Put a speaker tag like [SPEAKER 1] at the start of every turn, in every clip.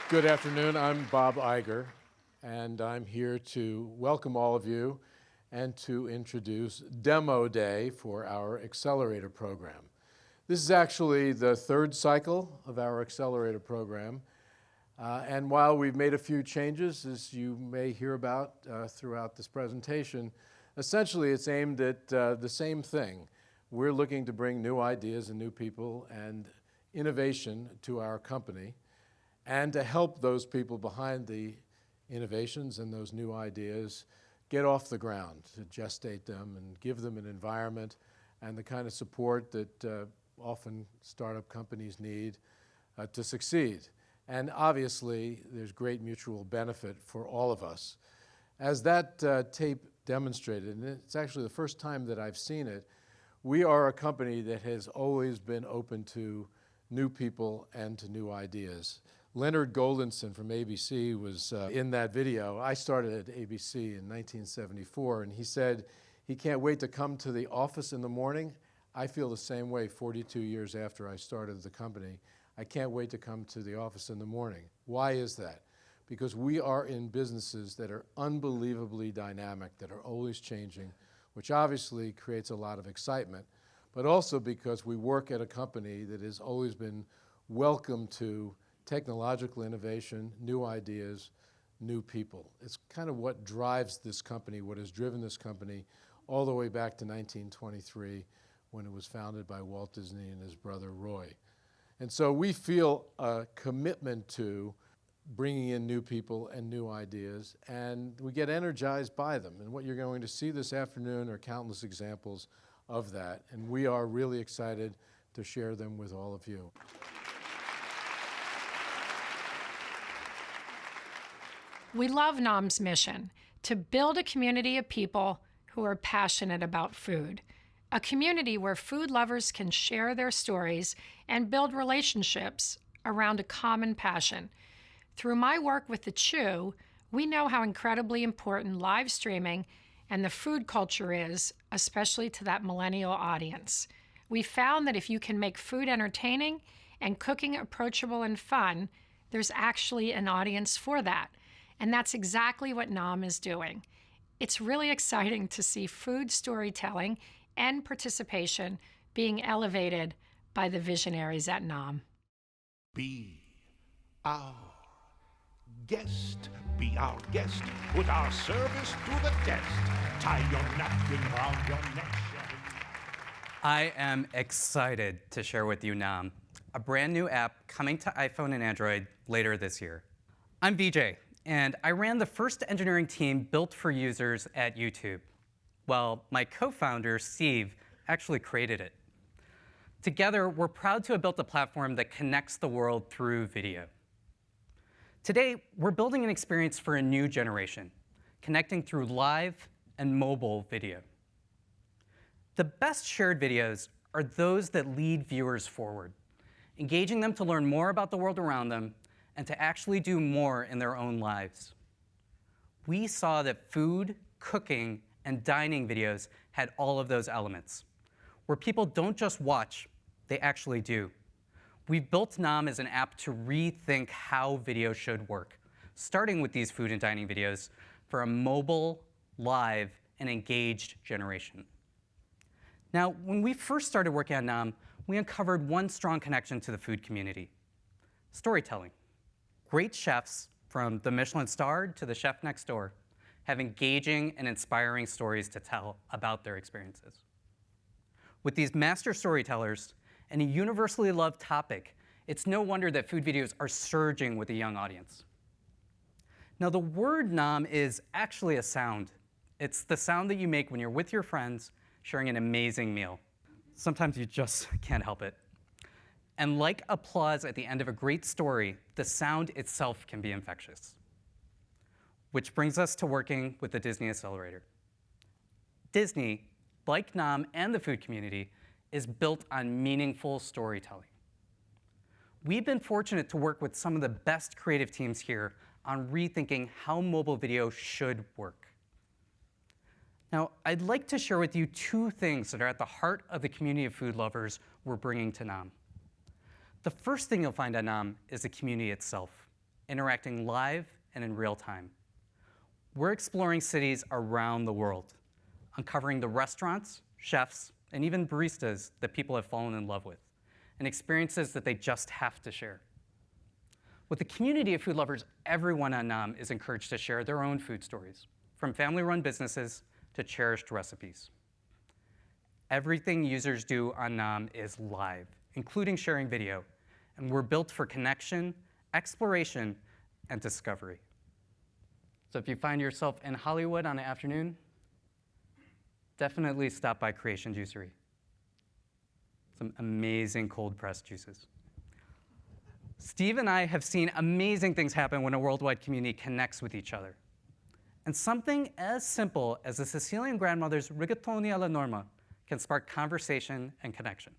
[SPEAKER 1] Good afternoon. I'm Bob Iger, and I'm here to welcome all of you and to introduce Demo Day for our Accelerator program. This is actually the third cycle of our Accelerator program, and while we've made a few changes, as you may hear about throughout this presentation, essentially it's aimed at the same thing. We're looking to bring new ideas and new people and innovation to our company, and to help those people behind the innovations and those new ideas get off the ground, to gestate them and give them an environment and the kind of support that often startup companies need to succeed. And obviously, there's great mutual benefit for all of us. As that tape demonstrated, and it's actually the first time that I've seen it, we are a company that has always been open to new people and to new ideas. Leonard Goldenson from ABC was in that video. I started at ABC in 1974, and he said he can't wait to come to the office in the morning. I feel the same way 42 years after I started the company. I can't wait to come to the office in the morning. Why is that? Because we are in businesses that are unbelievably dynamic, that are always changing, which obviously creates a lot of excitement, but also because we work at a company that has always been welcome to technological innovation, new ideas, new people. It's kind of what drives this company, what has driven this company all the way back to 1923 when it was founded by Walt Disney and his brother Roy. And so we feel a commitment to bringing in new people and new ideas, and we get energized by them. And what you're going to see this afternoon are countless examples of that, and we are really excited to share them with all of you.
[SPEAKER 2] We love NOM's mission to build a community of people who are passionate about food, a community where food lovers can share their stories and build relationships around a common passion. Through my work with the Chew, we know how incredibly important live streaming and the food culture is, especially to that millennial audience. We found that if you can make food entertaining and cooking approachable and fun, there's actually an audience for that. And that's exactly what NOM is doing. It's really exciting to see food storytelling and participation being elevated by the visionaries at NOM.
[SPEAKER 3] Be our guest, be our guest, put our service to the test. Tie your napkin round your neck.
[SPEAKER 4] I am excited to share with you NOM, a brand new app coming to iPhone and Android later this year. I'm VJ, and I ran the first engineering team built for users at YouTube. Well, my co-founder, Steve, actually created it. Together, we're proud to have built a platform that connects the world through video. Today, we're building an experience for a new generation, connecting through live and mobile video. The best shared videos are those that lead viewers forward, engaging them to learn more about the world around them and to actually do more in their own lives. We saw that food, cooking, and dining videos had all of those elements, where people don't just watch, they actually do. We've built NOM as an app to rethink how video should work, starting with these food and dining videos for a mobile, live, and engaged generation. Now, when we first started working on NOM, we uncovered one strong connection to the food community: storytelling. Great chefs, from the Michelin-starred to the chef next door, have engaging and inspiring stories to tell about their experiences. With these master storytellers and a universally loved topic, it's no wonder that food videos are surging with a young audience. Now, the word NOM is actually a sound. It's the sound that you make when you're with your friends sharing an amazing meal. Sometimes you just can't help it. And like applause at the end of a great story, the sound itself can be infectious. Which brings us to working with the Disney Accelerator. Disney, like NOM and the food community, is built on meaningful storytelling. We've been fortunate to work with some of the best creative teams here on rethinking how mobile video should work. Now, I'd like to share with you two things that are at the heart of the community of food lovers we're bringing to NOM. The first thing you'll find on NOM is the community itself. interacting live and in real time. We're exploring cities around the world, uncovering the restaurants, chefs, and even baristas that people have fallen in love with, and experiences that they just have to share. With a community of food lovers, everyone on NAM is encouraged to share their own food stories, from family-run businesses to cherished recipes. Everything users do on NAM is live, including sharing video, and we're built for connection, exploration, and discovery. So if you find yourself in Hollywood on an afternoon, definitely stop by Creation Juicery. Some amazing cold-pressed juices. Steve and I have seen amazing things happen when a worldwide community connects with each other. And something as simple as the Sicilian grandmother's rigatoni alla norma can spark conversation and connection.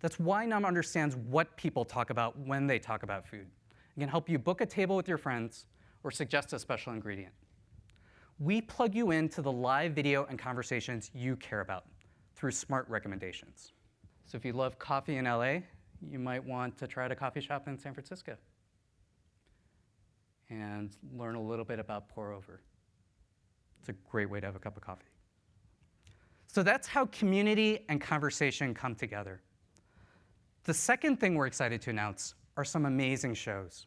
[SPEAKER 4] That's why NAM understands what people talk about when they talk about food. It can help you book a table with your friends or suggest a special ingredient. We plug you into the live video and conversations you care about through smart recommendations. So if you love coffee in LA, you might want to try at a coffee shop in San Francisco and learn a little bit about pour over. It's a great way to have a cup of coffee. So that's how community and conversation come together. The second thing we're excited to announce are some amazing shows.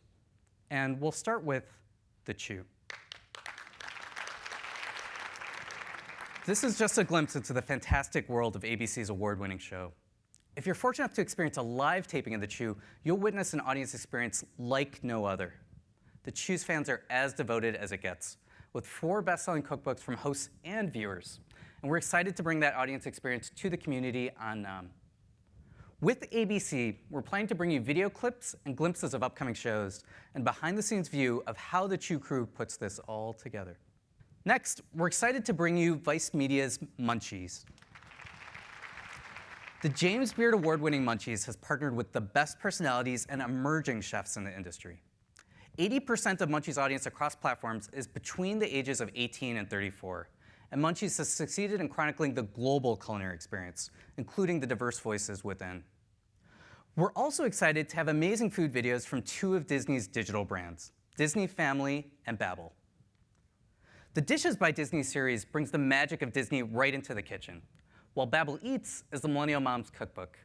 [SPEAKER 4] And we'll start with The Chew. This is just a glimpse into the fantastic world of ABC's award-winning show. If you're fortunate enough to experience a live taping of The Chew, you'll witness an audience experience like no other. The Chew's fans are as devoted as it gets, with 4 best-selling cookbooks from hosts and viewers. And we're excited to bring that audience experience to the community on NAM. With ABC, we're planning to bring you video clips and glimpses of upcoming shows and behind-the-scenes view of how the Chew crew puts this all together. Next, we're excited to bring you Vice Media's Munchies. The James Beard Award-winning Munchies has partnered with the best personalities and emerging chefs in the industry. 80% of Munchies' audience across platforms is between the ages of 18 and 34, and Munchies has succeeded in chronicling the global culinary experience, including the diverse voices within. We're also excited to have amazing food videos from 2 of Disney's digital brands, Disney Family and Babbel. The Dishes by Disney series brings the magic of Disney right into the kitchen, while Babbel Eats is the Millennial Mom's cookbook.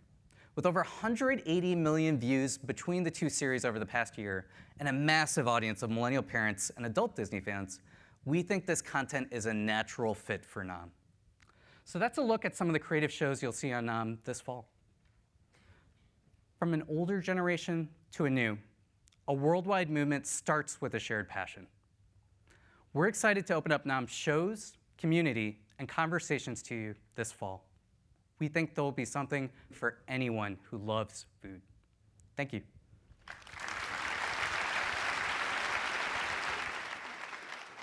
[SPEAKER 4] With over 180 million views between the 2 series over the past year and a massive audience of millennial parents and adult Disney fans, we think this content is a natural fit for NAM. So that's a look at some of the creative shows you'll see on NAM this fall. From an older generation to a new, a worldwide movement starts with a shared passion. We're excited to open up NAM's shows, community, and conversations to you this fall. We think there will be something for anyone who loves food. Thank you.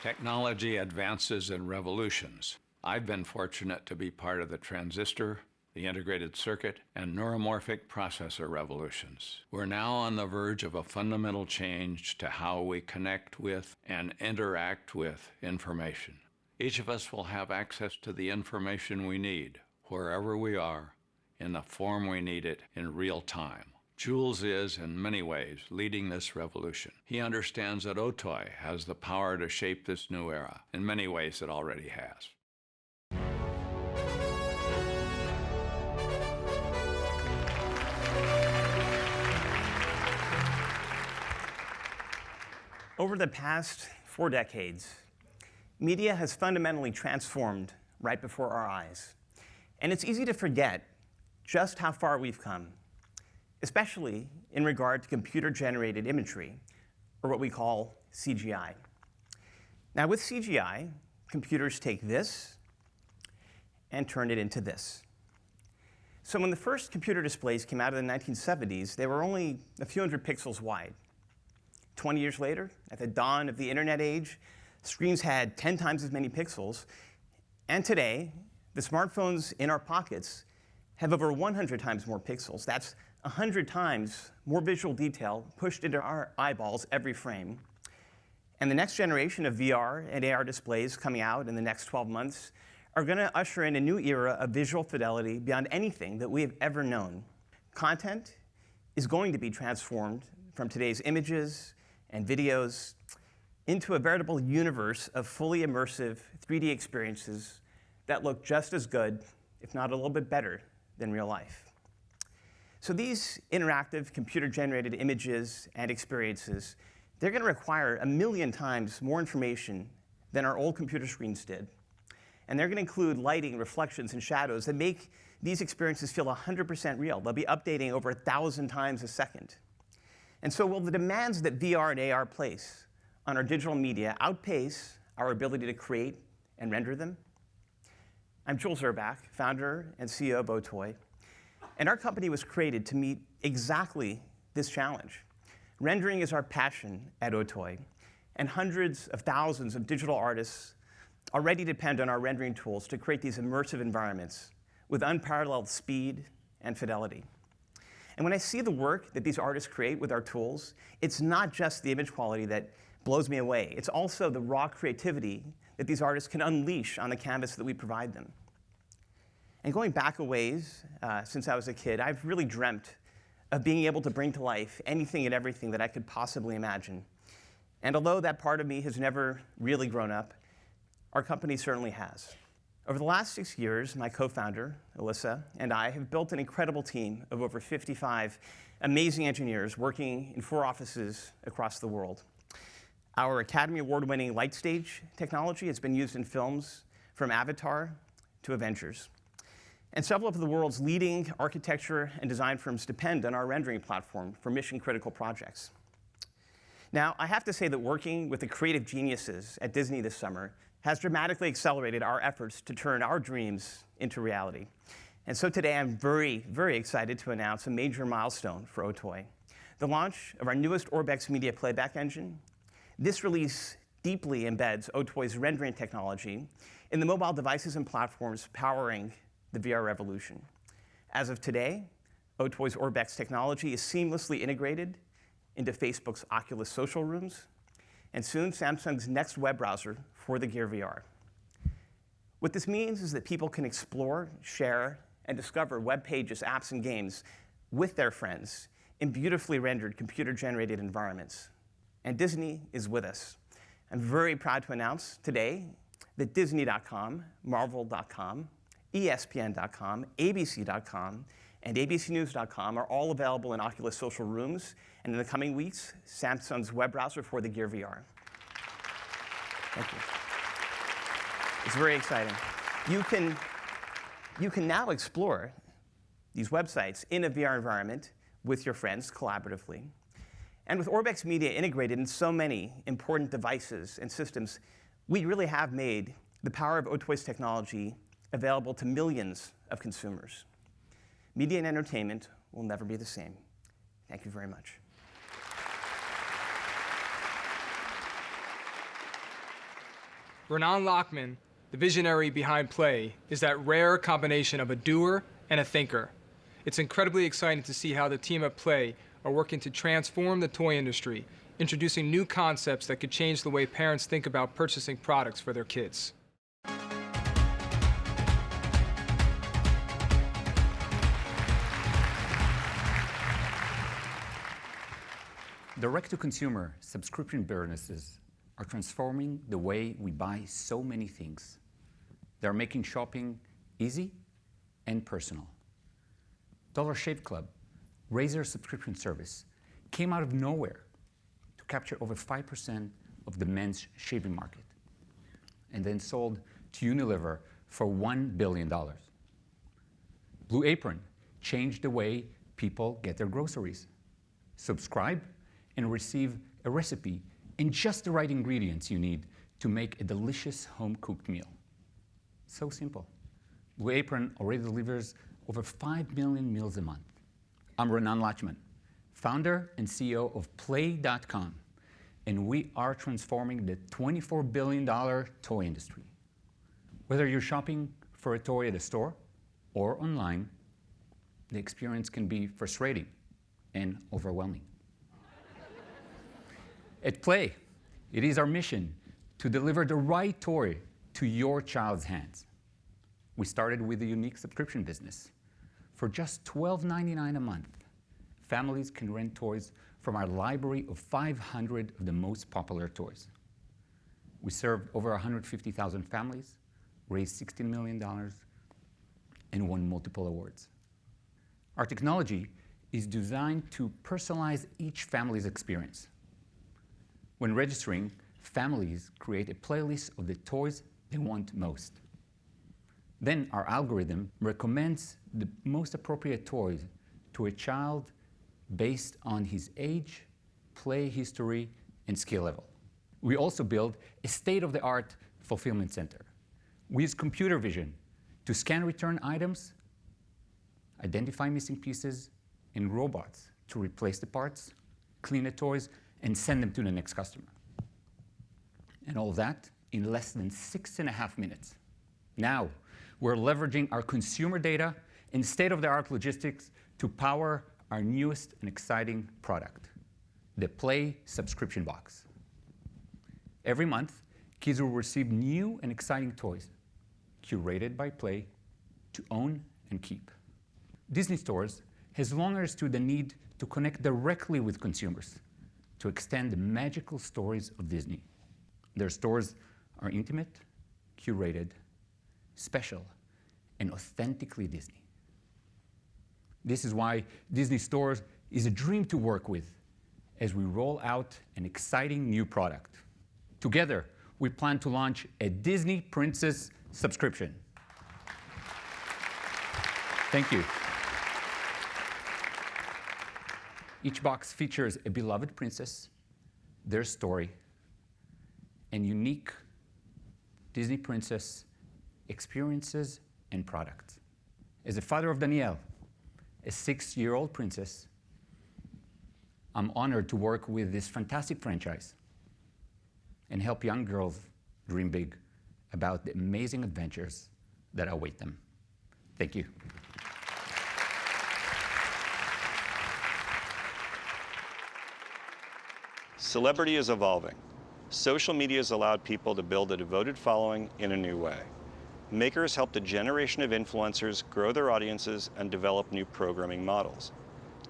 [SPEAKER 5] Technology advances and revolutions. I've been fortunate to be part of the transistor, the integrated circuit, and neuromorphic processor revolutions. We're now on the verge of a fundamental change to how we connect with and interact with information. Each of us will have access to the information we need, wherever we are, in the form we need it in real time. Jules is, in many ways, leading this revolution. He understands that Otoy has the power to shape this new era. In many ways, it already has.
[SPEAKER 6] Over the past 4 decades, media has fundamentally transformed right before our eyes. And it's easy to forget just how far we've come, especially in regard to computer-generated imagery, or what we call CGI. Now, with CGI, computers take this and turn it into this. So when the first computer displays came out in the 1970s, they were only a few hundred pixels wide. 20 years later, at the dawn of the internet age, screens had 10 times as many pixels. And today, the smartphones in our pockets have over 100 times more pixels. That's 100 times more visual detail pushed into our eyeballs every frame. And the next generation of VR and AR displays coming out in the next 12 months are going to usher in a new era of visual fidelity beyond anything that we have ever known. Content is going to be transformed from today's images and videos into a veritable universe of fully immersive 3D experiences that look just as good, if not a little bit better, than real life. So these interactive computer-generated images and experiences, they're going to require 1,000,000 times more information than our old computer screens did. And they're going to include lighting, reflections, and shadows that make these experiences feel 100% real. They'll be updating over 1,000 times a second. And so will the demands that VR and AR place on our digital media outpace our ability to create and render them? I'm Jules, founder and CEO of Otoy, and our company was created to meet exactly this challenge. Rendering is our passion at Otoy, and hundreds of thousands of digital artists already depend on our rendering tools to create these immersive environments with unparalleled speed and fidelity. And when I see the work that these artists create with our tools, it's not just the image quality that blows me away. It's also the raw creativity that these artists can unleash on the canvas that we provide them. And going back a ways, since I was a kid, I've really dreamt of being able to bring to life anything and everything that I could possibly imagine. And although that part of me has never really grown up, our company certainly has. Over the last 6 years, my co-founder, Alyssa, and I have built an incredible team of over 55 amazing engineers working in 4 offices across the world. Our Academy Award-winning LightStage technology has been used in films from Avatar to Avengers. And several of the world's leading architecture and design firms depend on our rendering platform for mission-critical projects. Now, I have to say that working with the creative geniuses at Disney this summer has dramatically accelerated our efforts to turn our dreams into reality. And so today, I'm very, very excited to announce a major milestone for Otoy, the launch of our newest Orbex media playback engine. This release deeply embeds Otoy's rendering technology in the mobile devices and platforms powering the VR revolution. As of today, Otoy's Orbex technology is seamlessly integrated into Facebook's Oculus social rooms, and soon Samsung's next web browser for the Gear VR. What this means is that people can explore, share, and discover web pages, apps, and games with their friends in beautifully rendered computer-generated environments. And Disney is with us. I'm very proud to announce today that Disney.com, Marvel.com, ESPN.com, ABC.com, and ABCnews.com are all available in Oculus social rooms, and in the coming weeks, Samsung's web browser for the Gear VR. Thank you. It's very exciting. You can now explore these websites in a VR environment with your friends collaboratively. And with Orbex Media integrated in so many important devices and systems, we really have made the power of Otoy's technology available to millions of consumers. Media and entertainment will never be the same. Thank you very much.
[SPEAKER 7] Renan Lachman, the visionary behind Play, is that rare combination of a doer and a thinker. It's incredibly exciting to see how the team at Play are working to transform the toy industry, introducing new concepts that could change the way parents think about purchasing products for their kids.
[SPEAKER 8] Direct-to-consumer subscription businesses are transforming the way we buy so many things. They're making shopping easy and personal. Dollar Shave Club, Razor subscription service, came out of nowhere to capture over 5% of the men's shaving market, and then sold to Unilever for $1 billion. Blue Apron changed the way people get their groceries. Subscribe and receive a recipe and just the right ingredients you need to make a delicious home-cooked meal. So simple. Blue Apron already delivers over 5 million meals a month. I'm Renan Lachman, founder and CEO of Play.com, and we are transforming the $24 billion toy industry. Whether you're shopping for a toy at a store or online, the experience can be frustrating and overwhelming. At Play, it is our mission to deliver the right toy to your child's hands. We started with a unique subscription business. For just $12.99 a month, families can rent toys from our library of 500 of the most popular toys. We served over 150,000 families, raised $16 million, and won multiple awards. Our technology is designed to personalize each family's experience. When registering, families create a playlist of the toys they want most. Then our algorithm recommends the most appropriate toys to a child based on his age, play history, and skill level. We also build a state-of-the-art fulfillment center. We use computer vision to scan return items, identify missing pieces, and robots to replace the parts, clean the toys, and send them to the next customer. And all of that in less than 6.5 minutes. Now, we're leveraging our consumer data and state-of-the-art logistics to power our newest and exciting product, the Play subscription box. Every month, kids will receive new and exciting toys, curated by Play, to own and keep. Disney Stores has long understood the need to connect directly with consumers to extend the magical stories of Disney. Their stores are intimate, curated, special, and authentically Disney. This is why Disney Stores is a dream to work with as we roll out an exciting new product. Together, we plan to launch a Disney Princess subscription. Thank you. Each box features a beloved princess, their story, and unique Disney princess experiences and products. As a father of Danielle, a 6-year-old princess, I'm honored to work with this fantastic franchise and help young girls dream big about the amazing adventures that await them. Thank you.
[SPEAKER 9] Celebrity is evolving. Social media has allowed people to build a devoted following in a new way. Maker has helped a generation of influencers grow their audiences and develop new programming models.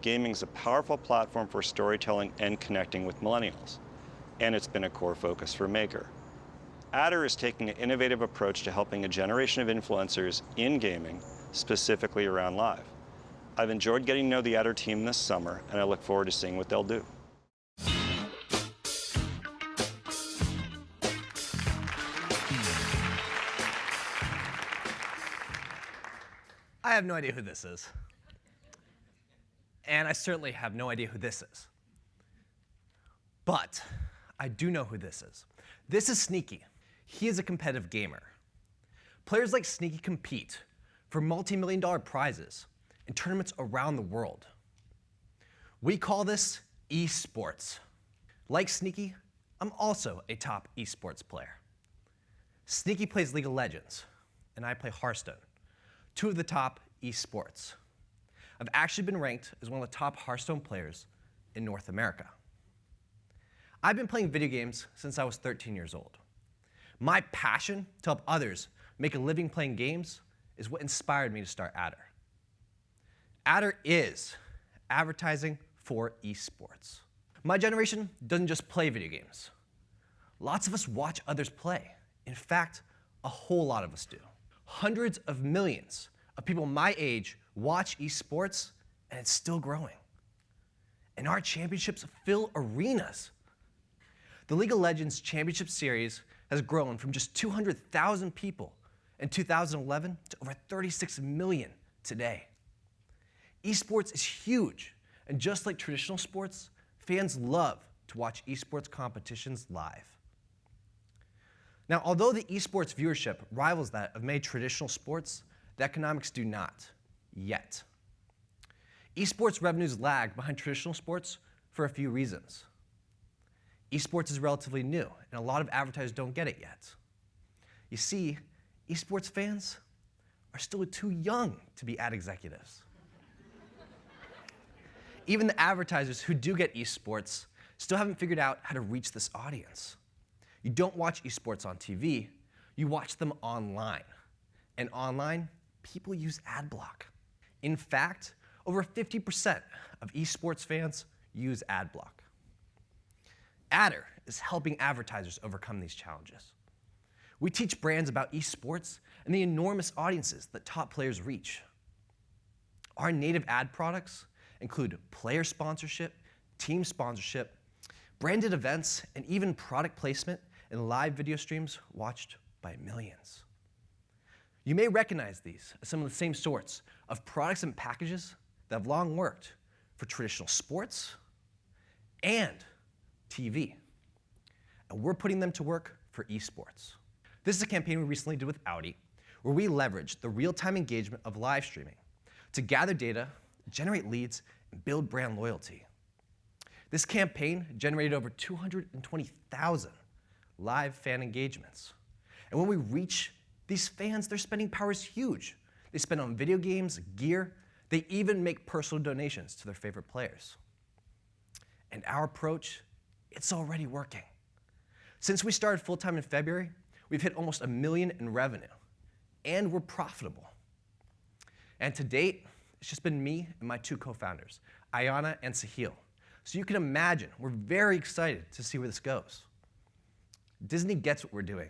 [SPEAKER 9] Gaming is a powerful platform for storytelling and connecting with millennials, and it's been a core focus for Maker. Adder is taking an innovative approach to helping a generation of influencers in gaming, specifically around live. I've enjoyed getting to know the Adder team this summer, and I look forward to seeing what they'll do.
[SPEAKER 10] I have no idea who this is. And I certainly have no idea who this is. But I do know who this is. This is Sneaky. He is a competitive gamer. Players like Sneaky compete for multi-million-dollar prizes in tournaments around the world. We call this esports. Like Sneaky, I'm also a top esports player. Sneaky plays League of Legends, and I play Hearthstone, two of the top esports. I've actually been ranked as one of the top Hearthstone players in North America. I've been playing video games since I was 13 years old. My passion to help others make a living playing games is what inspired me to start Adder. Adder is advertising for esports. My generation doesn't just play video games. Lots of us watch others play. In fact, a whole lot of us do. Hundreds of millions of people my age watch esports, and it's still growing. And our championships fill arenas. The League of Legends Championship Series has grown from just 200,000 people in 2011 to over 36 million today. Esports is huge, and just like traditional sports, fans love to watch esports competitions live. Now, although the esports viewership rivals that of many traditional sports, the economics do not, yet. Esports revenues lag behind traditional sports for a few reasons. Esports is relatively new, and a lot of advertisers don't get it yet. You see, esports fans are still too young to be ad executives. Even the advertisers who do get esports still haven't figured out how to reach this audience. You don't watch esports on TV, you watch them online. And online, people use Adblock. In fact, over 50% of esports fans use Adblock. Adder is helping advertisers overcome these challenges. We teach brands about esports and the enormous audiences that top players reach. Our native ad products include player sponsorship, team sponsorship, branded events, and even product placement in live video streams watched by millions. You may recognize these as some of the same sorts of products and packages that have long worked for traditional sports and TV. And we're putting them to work for esports. This is a campaign we recently did with Audi, where we leveraged the real-time engagement of live streaming to gather data, generate leads, and build brand loyalty. This campaign generated over 220,000 live fan engagements. And when we reach these fans, their spending power is huge. They spend on video games, gear, they even make personal donations to their favorite players. And our approach, it's already working. Since we started full-time in February, we've hit almost $1 million in revenue, and we're profitable. And to date, it's just been me and my two co-founders, Ayana and Sahil. So you can imagine, we're very excited to see where this goes. Disney gets what we're doing,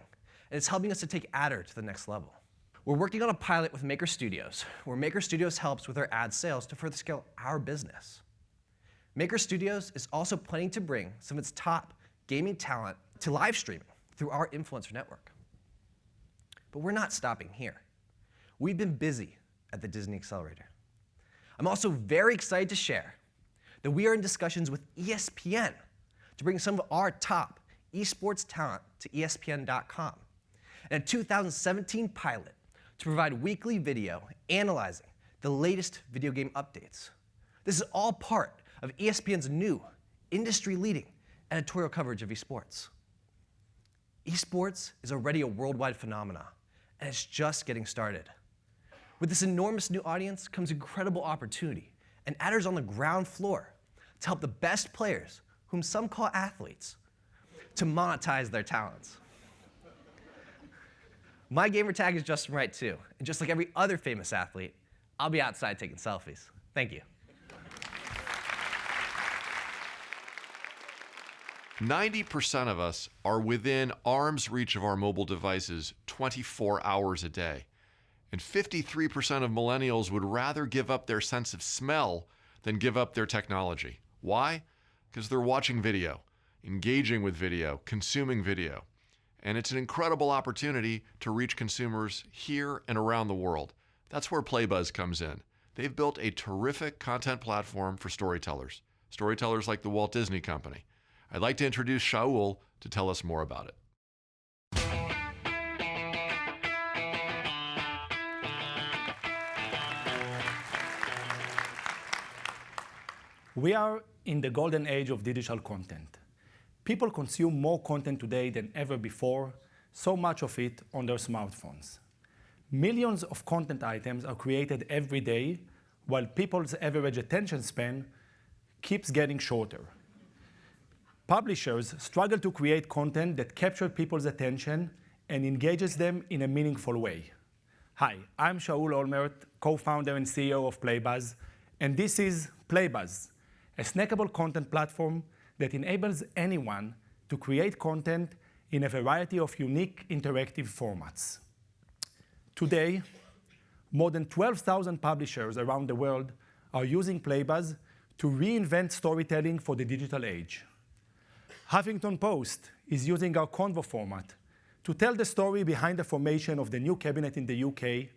[SPEAKER 10] and it's helping us to take Adder to the next level. We're working on a pilot with Maker Studios, where Maker Studios helps with our ad sales to further scale our business. Maker Studios is also planning to bring some of its top gaming talent to live streaming through our influencer network. But we're not stopping here. We've been busy at the Disney Accelerator. I'm also very excited to share that we are in discussions with ESPN to bring some of our top esports talent to ESPN.com, and a 2017 pilot to provide weekly video analyzing the latest video game updates. This is all part of ESPN's new, industry-leading editorial coverage of esports. Esports is already a worldwide phenomenon, and it's just getting started. With this enormous new audience comes incredible opportunity, and Adder's on the ground floor to help the best players, whom some call athletes, to monetize their talents. My gamer tag is Justin Wright too, and just like every other famous athlete, I'll be outside taking selfies. Thank you.
[SPEAKER 11] 90% of us are within arm's reach of our mobile devices 24 hours a day. And 53% of millennials would rather give up their sense of smell than give up their technology. Why? Because they're watching video, engaging with video, consuming video. And it's an incredible opportunity to reach consumers here and around the world. That's where Playbuzz comes in. They've built a terrific content platform for storytellers like the Walt Disney Company. I'd like to introduce Shaul to tell us more about it.
[SPEAKER 12] We are in the golden age of digital content. People consume more content today than ever before, so much of it on their smartphones. Millions of content items are created every day, while people's average attention span keeps getting shorter. Publishers struggle to create content that captures people's attention and engages them in a meaningful way. Hi, I'm Shaul Olmert, co-founder and CEO of Playbuzz, and this is Playbuzz, a snackable content platform that enables anyone to create content in a variety of unique interactive formats. Today, more than 12,000 publishers around the world are using Playbuzz to reinvent storytelling for the digital age. Huffington Post is using our Convo format to tell the story behind the formation of the new cabinet in the UK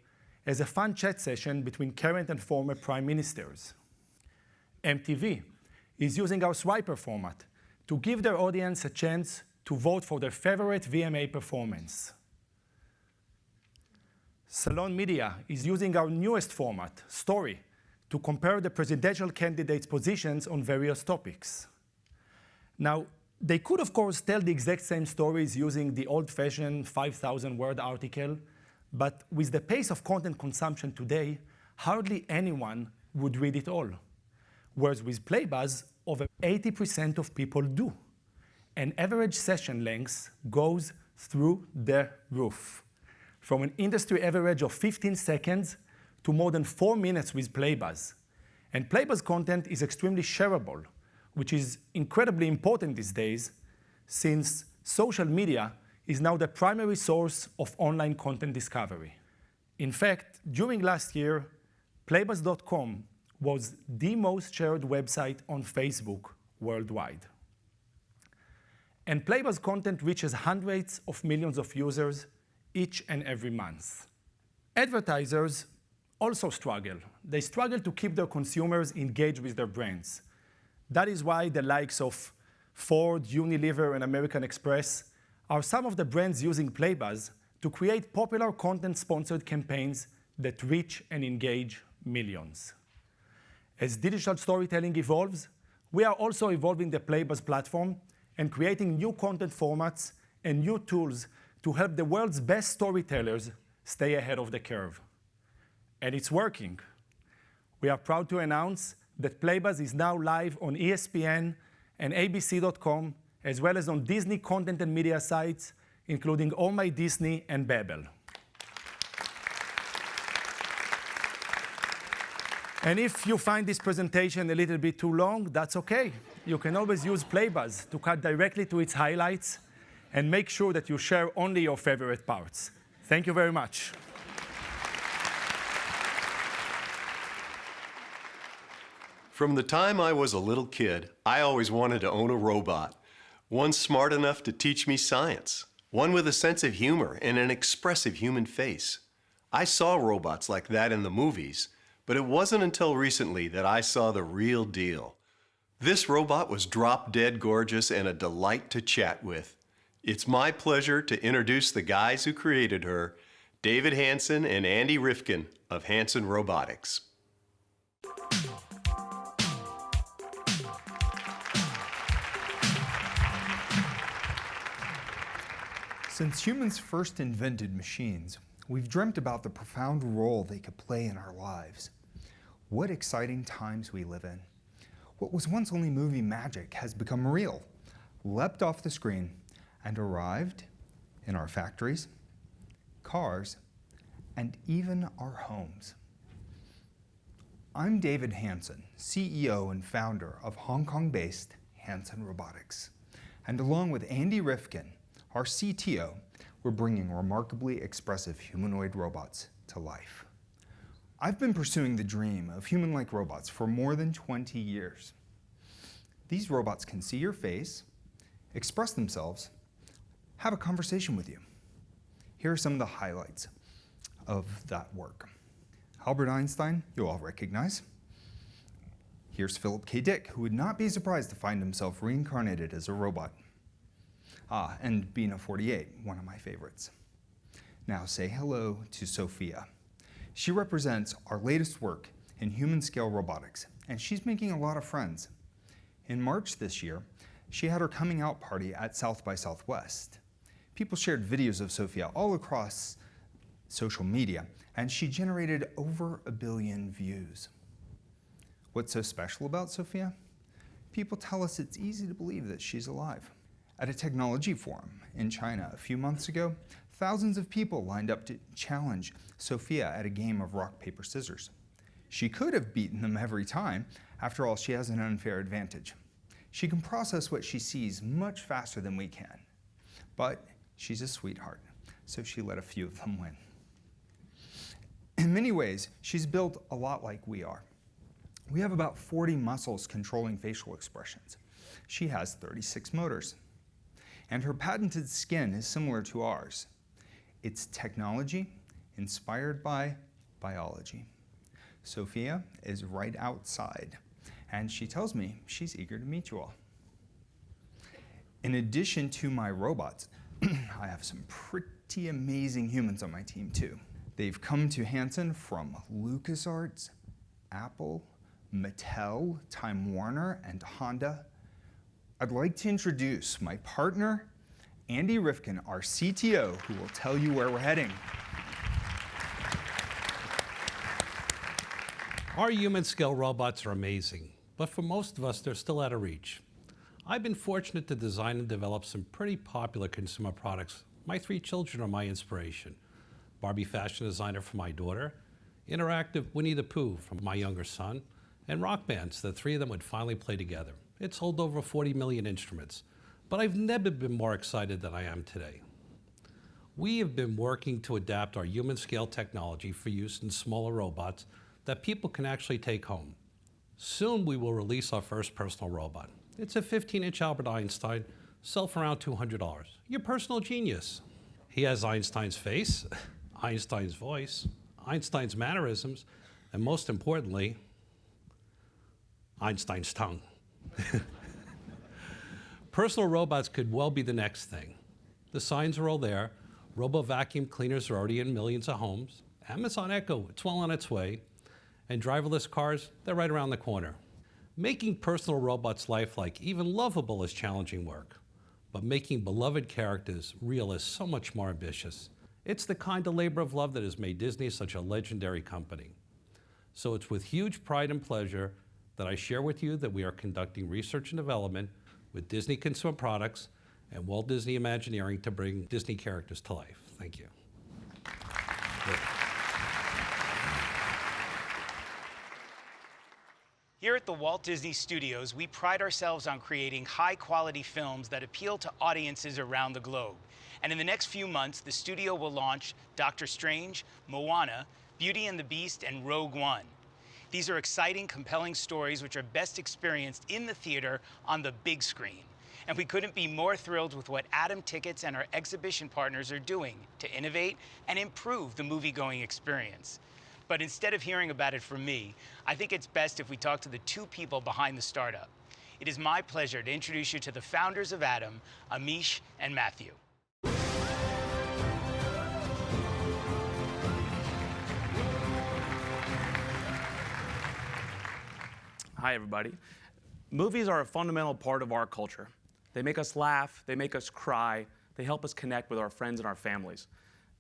[SPEAKER 12] as a fun chat session between current and former prime ministers. MTV is using our Swiper format to give their audience a chance to vote for their favorite VMA performance. Salon Media is using our newest format, Story, to compare the presidential candidates' positions on various topics. Now, they could, of course, tell the exact same stories using the old-fashioned 5,000-word article, but with the pace of content consumption today, hardly anyone would read it all. Whereas with Playbuzz, over 80% of people do. And average session length goes through the roof, from an industry average of 15 seconds to more than 4 minutes with Playbuzz. And Playbuzz content is extremely shareable, which is incredibly important these days since social media is now the primary source of online content discovery. In fact, during last year, Playbuzz.com was the most shared website on Facebook worldwide. And Playbuzz content reaches hundreds of millions of users each and every month. Advertisers also struggle. They struggle to keep their consumers engaged with their brands. That is why the likes of Ford, Unilever, and American Express are some of the brands using Playbuzz to create popular content-sponsored campaigns that reach and engage millions. As digital storytelling evolves, we are also evolving the Playbuzz platform and creating new content formats and new tools to help the world's best storytellers stay ahead of the curve. And it's working. We are proud to announce that Playbuzz is now live on ESPN and ABC.com, as well as on Disney content and media sites, including All My Disney and Babbel. And if you find this presentation a little bit too long, that's okay. You can always use Playbuzz to cut directly to its highlights and make sure that you share only your favorite parts. Thank you very much.
[SPEAKER 13] From the time I was a little kid, I always wanted to own a robot. One smart enough to teach me science. One with a sense of humor and an expressive human face. I saw robots like that in the movies, but it wasn't until recently that I saw the real deal. This robot was drop dead gorgeous and a delight to chat with. It's my pleasure to introduce the guys who created her, David Hanson and Andy Rifkin of Hanson Robotics.
[SPEAKER 14] Since humans first invented machines, we've dreamt about the profound role they could play in our lives. What exciting times we live in. What was once only movie magic has become real, leapt off the screen, and arrived in our factories, cars, and even our homes. I'm David Hanson, CEO and founder of Hong Kong-based Hanson Robotics. And along with Andy Rifkin, our CTO, we're bringing remarkably expressive humanoid robots to life. I've been pursuing the dream of human-like robots for more than 20 years. These robots can see your face, express themselves, have a conversation with you. Here are some of the highlights of that work. Albert Einstein, you all recognize. Here's Philip K. Dick, who would not be surprised to find himself reincarnated as a robot. And Bina 48, one of my favorites. Now say hello to Sophia. She represents our latest work in human-scale robotics, and she's making a lot of friends. In March this year, she had her coming out party at South by Southwest. People shared videos of Sophia all across social media, and she generated over 1 billion views. What's so special about Sophia? People tell us it's easy to believe that she's alive. At a technology forum in China a few months ago, thousands of people lined up to challenge Sophia at a game of rock, paper, scissors. She could have beaten them every time. After all, she has an unfair advantage. She can process what she sees much faster than we can. But she's a sweetheart, so she let a few of them win. In many ways, she's built a lot like we are. We have about 40 muscles controlling facial expressions. She has 36 motors. And her patented skin is similar to ours. It's technology inspired by biology. Sophia is right outside, and she tells me she's eager to meet you all. In addition to my robots, I have some pretty amazing humans on my team too. They've come to Hanson from LucasArts, Apple, Mattel, Time Warner, and Honda. I'd like to introduce my partner, Andy Rifkin, our CTO, who will tell you where we're heading.
[SPEAKER 15] Our human-scale robots are amazing, but for most of us, they're still out of reach. I've been fortunate to design and develop some pretty popular consumer products. My 3 children are my inspiration. Barbie fashion designer for my daughter, interactive Winnie the Pooh from my younger son, and rock bands, the 3 of them would finally play together. It's sold over 40 million instruments. But I've never been more excited than I am today. We have been working to adapt our human-scale technology for use in smaller robots that people can actually take home. Soon we will release our first personal robot. It's a 15-inch Albert Einstein, sell for around $200. Your personal genius. He has Einstein's face, Einstein's voice, Einstein's mannerisms, and most importantly, Einstein's tongue. Personal robots could well be the next thing. The signs are all there. Robo-vacuum cleaners are already in millions of homes. Amazon Echo, it's well on its way. And driverless cars, they're right around the corner. Making personal robots lifelike, even lovable, is challenging work. But making beloved characters real is so much more ambitious. It's the kind of labor of love that has made Disney such a legendary company. So it's with huge pride and pleasure that I share with you that we are conducting research and development with Disney Consumer Products and Walt Disney Imagineering to bring Disney characters to life. Thank you.
[SPEAKER 16] Here at the Walt Disney Studios, we pride ourselves on creating high-quality films that appeal to audiences around the globe. And in the next few months, the studio will launch Doctor Strange, Moana, Beauty and the Beast, and Rogue One. These are exciting, compelling stories which are best experienced in the theater on the big screen. And we couldn't be more thrilled with what Atom Tickets and our exhibition partners are doing to innovate and improve the movie-going experience. But instead of hearing about it from me, I think it's best if we talk to the two people behind the startup. It is my pleasure to introduce you to the founders of Atom, Amish and Matthew.
[SPEAKER 17] Hi, everybody. Movies are a fundamental part of our culture. They make us laugh, they make us cry, they help us connect with our friends and our families.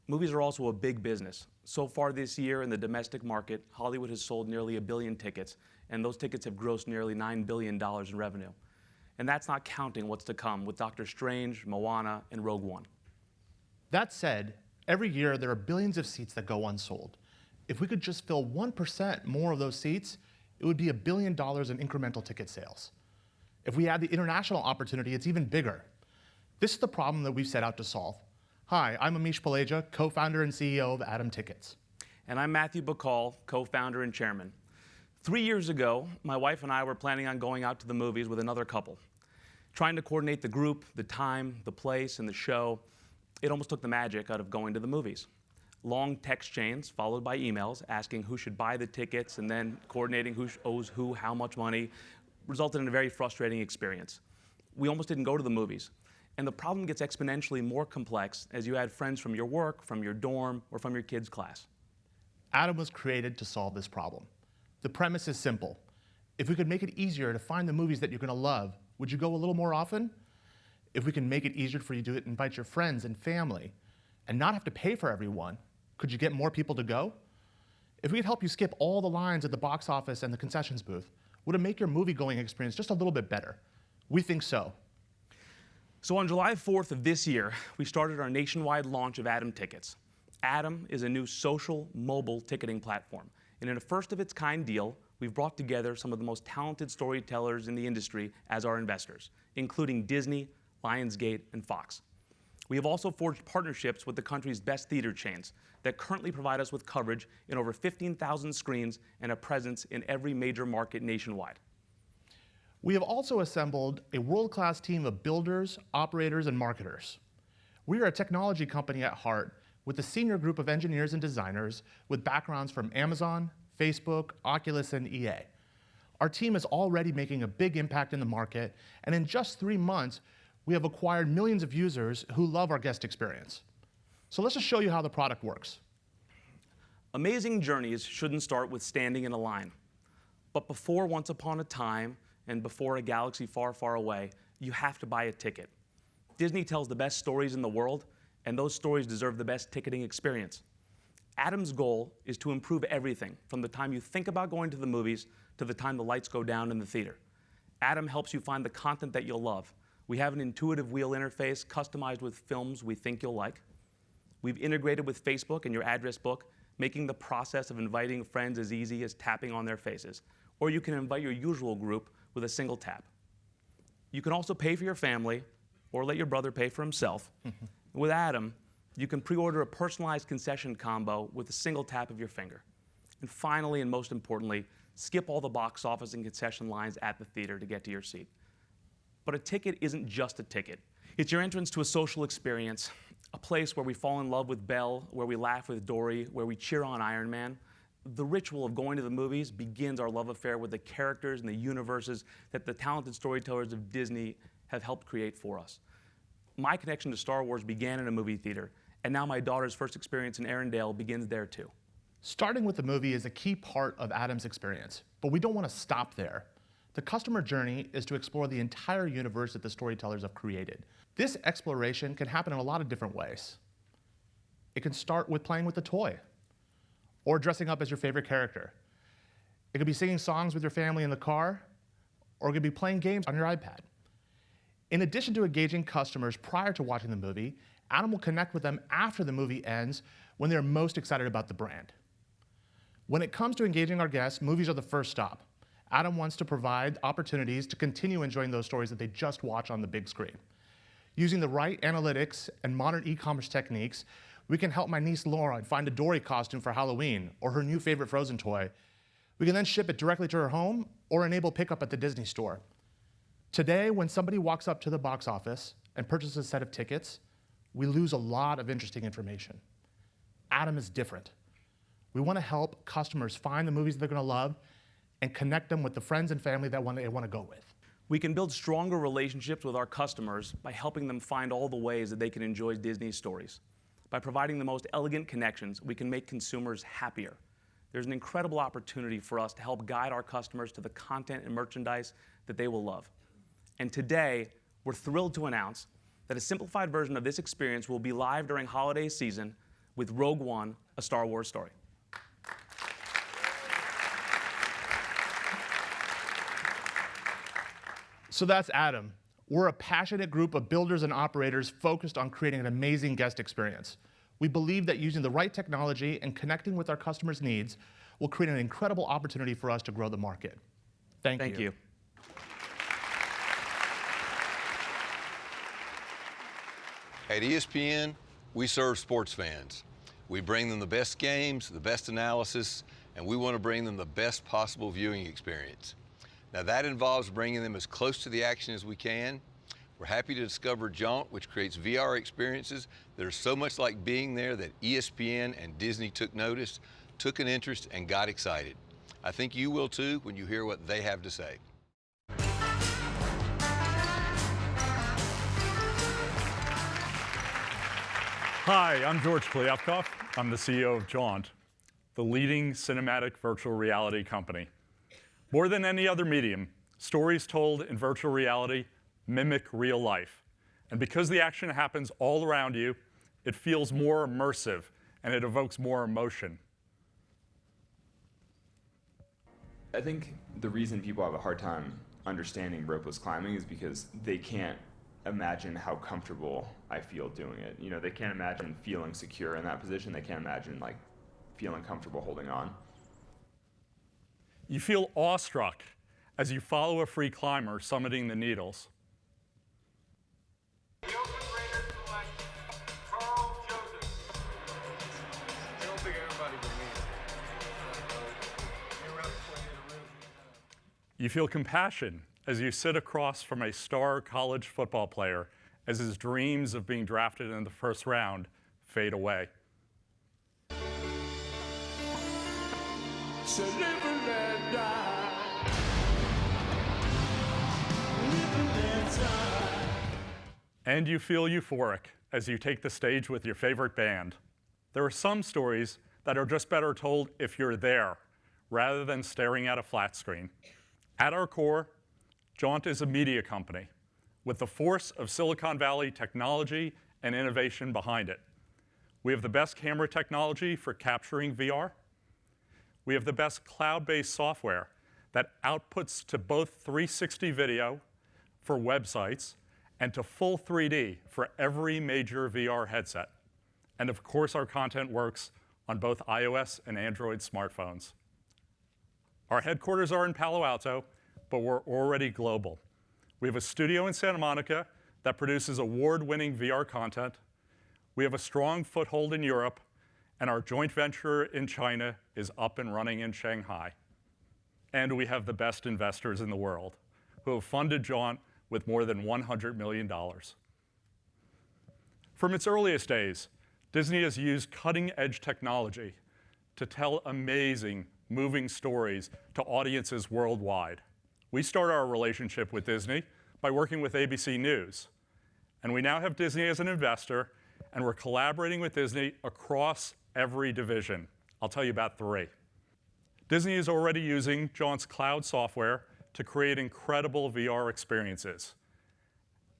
[SPEAKER 17] Movies are also a big business. So far this year in the domestic market, Hollywood has sold nearly 1 billion tickets, and those tickets have grossed nearly $9 billion in revenue. And that's not counting what's to come with Doctor Strange, Moana, and Rogue One.
[SPEAKER 18] That said, every year there are billions of seats that go unsold. If we could just fill 1% more of those seats, it would be $1 billion in incremental ticket sales. If we add the international opportunity, it's even bigger. This is the problem that we've set out to solve. Hi, I'm Amish Palaja, co-founder and CEO of Atom Tickets.
[SPEAKER 17] And I'm Matthew Bacall, co-founder and chairman. 3 years ago, my wife and I were planning on going out to the movies with another couple. Trying to coordinate the group, the time, the place, and the show, it almost took the magic out of going to the movies. Long text chains followed by emails asking who should buy the tickets and then coordinating who owes who how much money resulted in a very frustrating experience. We almost didn't go to the movies. And the problem gets exponentially more complex as you add friends from your work, from your dorm, or from your kids' class.
[SPEAKER 18] Atom was created to solve this problem. The premise is simple. If we could make it easier to find the movies that you're going to love, would you go a little more often? If we can make it easier for you to invite your friends and family and not have to pay for everyone, could you get more people to go? If we could help you skip all the lines at the box office and the concessions booth, would it make your movie-going experience just a little bit better? We think so.
[SPEAKER 17] So on July 4th of this year, we started our nationwide launch of Atom Tickets. Atom is a new social, mobile ticketing platform. And in a first-of-its-kind deal, we've brought together some of the most talented storytellers in the industry as our investors, including Disney, Lionsgate, and Fox. We have also forged partnerships with the country's best theater chains that currently provide us with coverage in over 15,000 screens and a presence in every major market nationwide.
[SPEAKER 18] We have also assembled a world-class team of builders, operators, and marketers. We are a technology company at heart with a senior group of engineers and designers with backgrounds from Amazon, Facebook, Oculus, and EA. Our team is already making a big impact in the market, and in just 3 months, we have acquired millions of users who love our guest experience. So let's just show you how the product works.
[SPEAKER 17] Amazing journeys shouldn't start with standing in a line. But before once upon a time, and before a galaxy far, far away, you have to buy a ticket. Disney tells the best stories in the world, and those stories deserve the best ticketing experience. Atom's goal is to improve everything from the time you think about going to the movies to the time the lights go down in the theater. Atom helps you find the content that you'll love. We have an intuitive wheel interface customized with films we think you'll like. We've integrated with Facebook and your address book, making the process of inviting friends as easy as tapping on their faces. Or you can invite your usual group with a single tap. You can also pay for your family or let your brother pay for himself. With Adam, you can pre-order a personalized concession combo with a single tap of your finger. And finally, and most importantly, skip all the box office and concession lines at the theater to get to your seat. But a ticket isn't just a ticket. It's your entrance to a social experience, a place where we fall in love with Belle, where we laugh with Dory, where we cheer on Iron Man. The ritual of going to the movies begins our love affair with the characters and the universes that the talented storytellers of Disney have helped create for us. My connection to Star Wars began in a movie theater, and now my daughter's first experience in Arendelle begins there too.
[SPEAKER 18] Starting with the movie is a key part of Adam's experience, but we don't want to stop there. The customer journey is to explore the entire universe that the storytellers have created. This exploration can happen in a lot of different ways. It can start with playing with a toy, or dressing up as your favorite character. It could be singing songs with your family in the car, or it could be playing games on your iPad. In addition to engaging customers prior to watching the movie, Adam will connect with them after the movie ends when they're most excited about the brand. When it comes to engaging our guests, movies are the first stop. Adam wants to provide opportunities to continue enjoying those stories that they just watched on the big screen. Using the right analytics and modern e-commerce techniques, we can help my niece Laura find a Dory costume for Halloween or her new favorite Frozen toy. We can then ship it directly to her home or enable pickup at the Disney store. Today, when somebody walks up to the box office and purchases a set of tickets, we lose a lot of interesting information. Adam is different. We want to help customers find the movies they're going to love and connect them with the friends and family that they want to go with.
[SPEAKER 17] We can build stronger relationships with our customers by helping them find all the ways that they can enjoy Disney stories. By providing the most elegant connections, we can make consumers happier. There's an incredible opportunity for us to help guide our customers to the content and merchandise that they will love. And today, we're thrilled to announce that a simplified version of this experience will be live during holiday season with Rogue One, a Star Wars story.
[SPEAKER 18] So that's Adam. We're a passionate group of builders and operators focused on creating an amazing guest experience. We believe that using the right technology and connecting with our customers' needs will create an incredible opportunity for us to grow the market. Thank you.
[SPEAKER 19] At ESPN, we serve sports fans. We bring them the best games, the best analysis, and we want to bring them the best possible viewing experience. Now that involves bringing them as close to the action as we can. We're happy to discover Jaunt, which creates VR experiences that are so much like being there that ESPN and Disney took notice, took an interest, and got excited. I think you will too when you hear what they have to say.
[SPEAKER 20] Hi, I'm George Kliavkoff. I'm the CEO of Jaunt, the leading cinematic virtual reality company. More than any other medium, stories told in virtual reality mimic real life. And because the action happens all around you, it feels more immersive and it evokes more emotion.
[SPEAKER 21] I think the reason people have a hard time understanding ropeless climbing is because they can't imagine how comfortable I feel doing it. You know, they can't imagine feeling secure in that position. They can't imagine like feeling comfortable holding on.
[SPEAKER 20] You feel awestruck as you follow a free climber summiting the needles. You feel compassion as you sit across from a star college football player as his dreams of being drafted in the first round fade away.
[SPEAKER 3] So live and let die. Live and let die.
[SPEAKER 20] And you feel euphoric as you take the stage with your favorite band. There are some stories that are just better told if you're there, rather than staring at a flat screen. At our core, Jaunt is a media company with the force of Silicon Valley technology and innovation behind it. We have the best camera technology for capturing VR. We have the best cloud-based software that outputs to both 360 video for websites and to full 3D for every major VR headset. And of course, our content works on both iOS and Android smartphones. Our headquarters are in Palo Alto, but we're already global. We have a studio in Santa Monica that produces award-winning VR content. We have a strong foothold in Europe, and our joint venture in China is up and running in Shanghai. And we have the best investors in the world who have funded Jaunt with more than $100 million. From its earliest days, Disney has used cutting-edge technology to tell amazing, moving stories to audiences worldwide. We started our relationship with Disney by working with ABC News, and we now have Disney as an investor, and we're collaborating with Disney across every division. I'll tell you about 3. Disney is already using Jaunt's cloud software to create incredible VR experiences,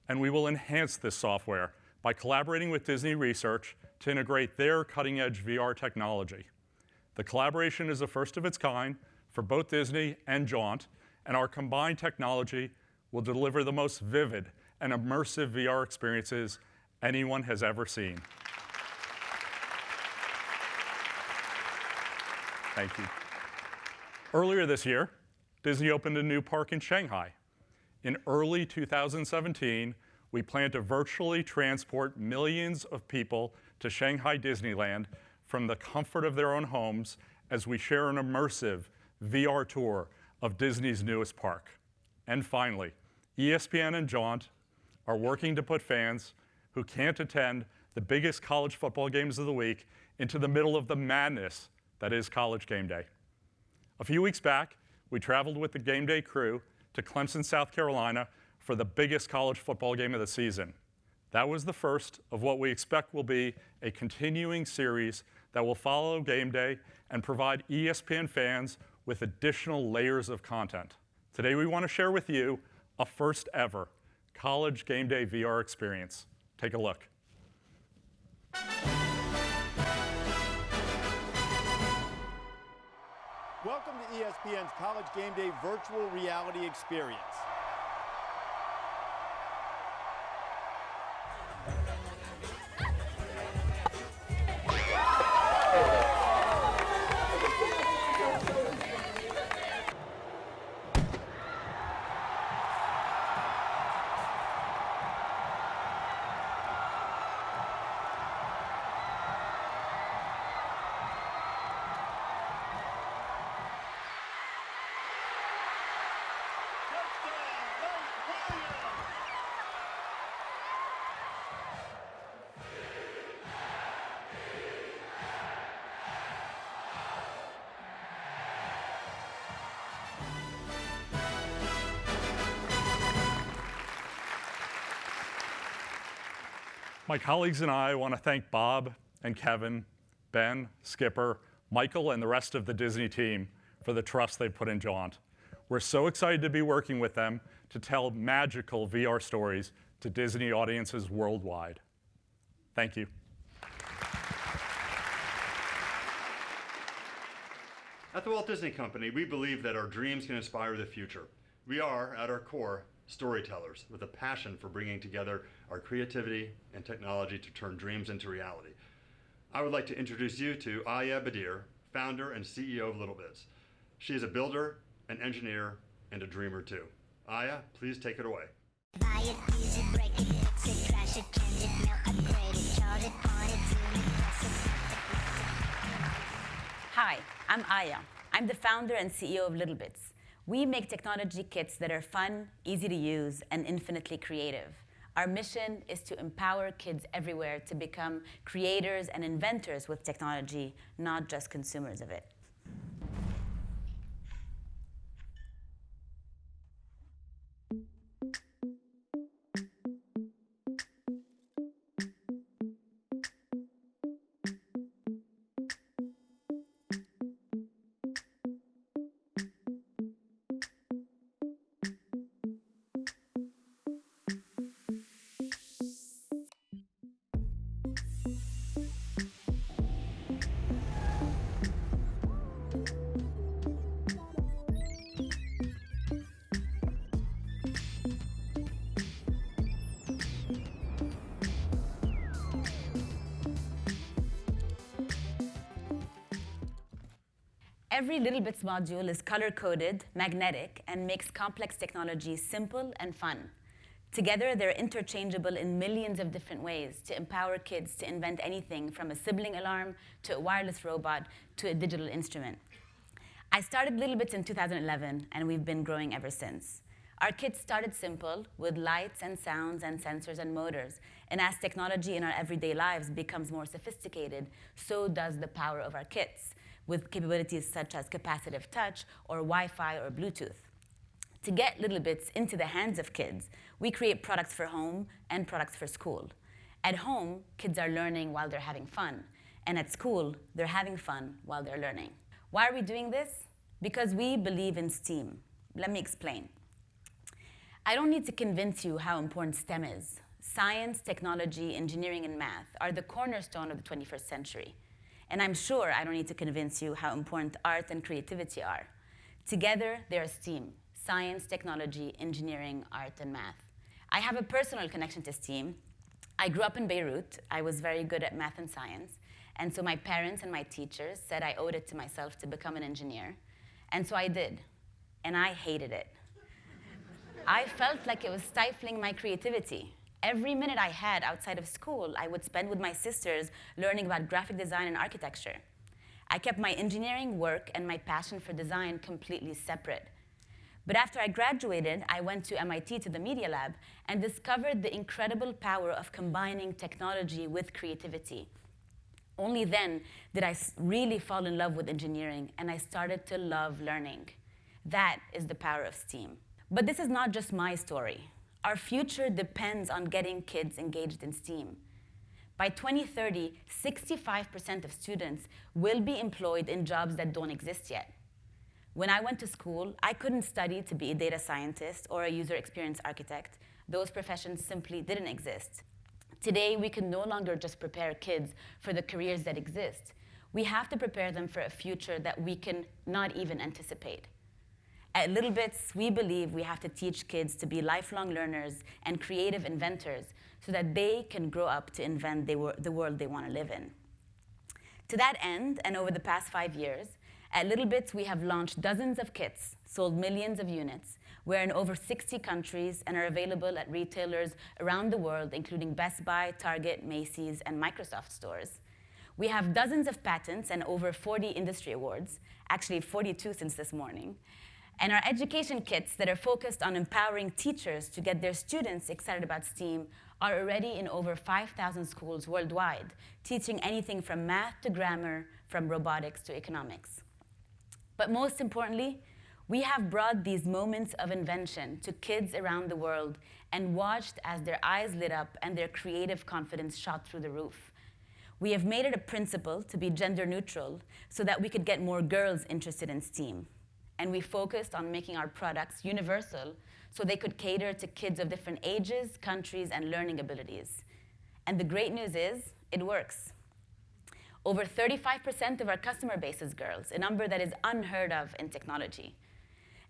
[SPEAKER 20] and we will enhance this software by collaborating with Disney Research to integrate their cutting-edge VR technology. The collaboration is the first of its kind for both Disney and Jaunt, and our combined technology will deliver the most vivid and immersive VR experiences anyone has ever seen. Thank you. Earlier this year, Disney opened a new park in Shanghai. In early 2017, we plan to virtually transport millions of people to Shanghai Disneyland from the comfort of their own homes as we share an immersive VR tour of Disney's newest park. And finally, ESPN and Jaunt are working to put fans who can't attend the biggest college football games of the week into the middle of the madness that is College Game Day. A few weeks back, we traveled with the Game Day crew to Clemson, South Carolina for the biggest college football game of the season. That was the first of what we expect will be a continuing series that will follow Game Day and provide ESPN fans with additional layers of content. Today we want to share with you a first ever College Game Day VR experience. Take a look.
[SPEAKER 1] Welcome to ESPN's College Game Day virtual reality experience.
[SPEAKER 20] My colleagues and I want to thank Bob and Kevin, Ben, Skipper, Michael, and the rest of the Disney team for the trust they've put in Jaunt. We're so excited to be working with them to tell magical VR stories to Disney audiences worldwide. Thank you.
[SPEAKER 22] At the Walt Disney Company, we believe that our dreams can inspire the future. We are, at our core, storytellers with a passion for bringing together our creativity and technology to turn dreams into reality. I would like to introduce you to Aya Badir, founder and CEO of LittleBits. She is a builder, an engineer, and a dreamer too. Aya, please take it away.
[SPEAKER 23] Buy it, use it, break it, fix it, trash it, change it, mail, upgrade it, charge it, point it, zoom it, press it.
[SPEAKER 24] Hi, I'm Aya. I'm the founder and CEO of LittleBits. We make technology kits that are fun, easy to use, and infinitely creative. Our mission is to empower kids everywhere to become creators and inventors with technology, not just consumers of it. Every Little Bits module is color-coded, magnetic, and makes complex technology simple and fun. Together, they're interchangeable in millions of different ways to empower kids to invent anything from a sibling alarm to a wireless robot to a digital instrument. I started Little Bits in 2011, and we've been growing ever since. Our kits started simple, with lights and sounds and sensors and motors. And as technology in our everyday lives becomes more sophisticated, so does the power of our kits, with capabilities such as capacitive touch or Wi-Fi or Bluetooth. To get Little Bits into the hands of kids, we create products for home and products for school. At home, kids are learning while they're having fun. And at school, they're having fun while they're learning. Why are we doing this? Because we believe in STEAM. Let me explain. I don't need to convince you how important STEM is. Science, technology, engineering, and math are the cornerstone of the 21st century. And I'm sure I don't need to convince you how important art and creativity are. Together, they're STEAM. Science, technology, engineering, art, and math. I have a personal connection to STEAM. I grew up in Beirut. I was very good at math and science. And so my parents and my teachers said I owed it to myself to become an engineer. And so I did. And I hated it. I felt like it was stifling my creativity. Every minute I had outside of school, I would spend with my sisters learning about graphic design and architecture. I kept my engineering work and my passion for design completely separate. But after I graduated, I went to MIT to the Media Lab and discovered the incredible power of combining technology with creativity. Only then did I really fall in love with engineering, and I started to love learning. That is the power of STEAM. But this is not just my story. Our future depends on getting kids engaged in STEAM. By 2030, 65% of students will be employed in jobs that don't exist yet. When I went to school, I couldn't study to be a data scientist or a user experience architect. Those professions simply didn't exist. Today, we can no longer just prepare kids for the careers that exist. We have to prepare them for a future that we can not even anticipate. At Little Bits, we believe we have to teach kids to be lifelong learners and creative inventors so that they can grow up to invent the world they want to live in. To that end, and over the past 5 years, at Little Bits, we have launched dozens of kits, sold millions of units. We're in over 60 countries and are available at retailers around the world, including Best Buy, Target, Macy's, and Microsoft stores. We have dozens of patents and over 40 industry awards, actually 42 since this morning. And our education kits that are focused on empowering teachers to get their students excited about STEAM are already in over 5,000 schools worldwide, teaching anything from math to grammar, from robotics to economics. But most importantly, we have brought these moments of invention to kids around the world and watched as their eyes lit up and their creative confidence shot through the roof. We have made it a principle to be gender neutral so that we could get more girls interested in STEAM. And we focused on making our products universal so they could cater to kids of different ages, countries, and learning abilities. And the great news is, it works. Over 35% of our customer base is girls, a number that is unheard of in technology.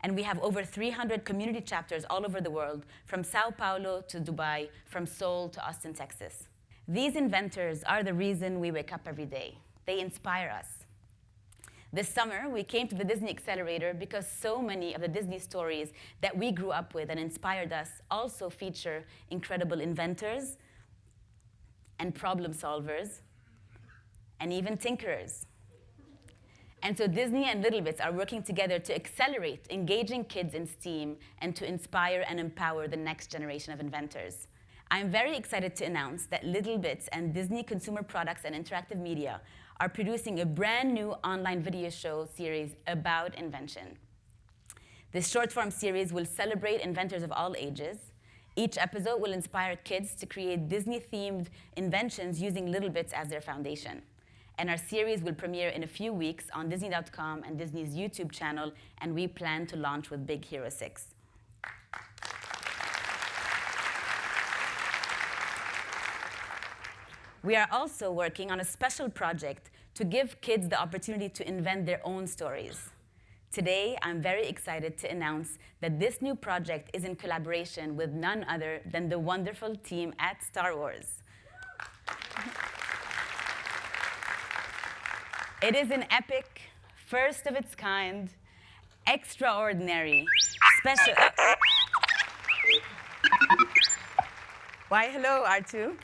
[SPEAKER 24] And we have over 300 community chapters all over the world, from Sao Paulo to Dubai, from Seoul to Austin, Texas. These inventors are the reason we wake up every day. They inspire us. This summer, we came to the Disney Accelerator because so many of the Disney stories that we grew up with and inspired us also feature incredible inventors and problem solvers and even tinkerers. And so Disney and Little Bits are working together to accelerate engaging kids in STEAM and to inspire and empower the next generation of inventors. I'm very excited to announce that Little Bits and Disney Consumer Products and Interactive Media are producing a brand new online video show series about invention. This short-form series will celebrate inventors of all ages. Each episode will inspire kids to create Disney-themed inventions using Little Bits as their foundation. And our series will premiere in a few weeks on Disney.com and Disney's YouTube channel, and we plan to launch with Big Hero 6. We are also working on a special project to give kids the opportunity to invent their own stories. Today, I'm very excited to announce that this new project is in collaboration with none other than the wonderful team at Star Wars. It is an epic, first of its kind, extraordinary, special. Why, hello, R2.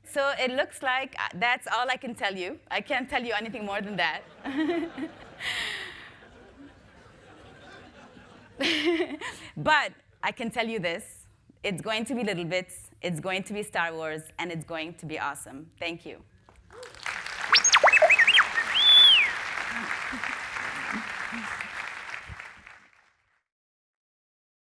[SPEAKER 24] So it looks like that's all I can tell you. I can't tell you anything more than that. But I can tell you this. It's going to be Little Bits, it's going to be Star Wars, and it's going to be awesome. Thank you.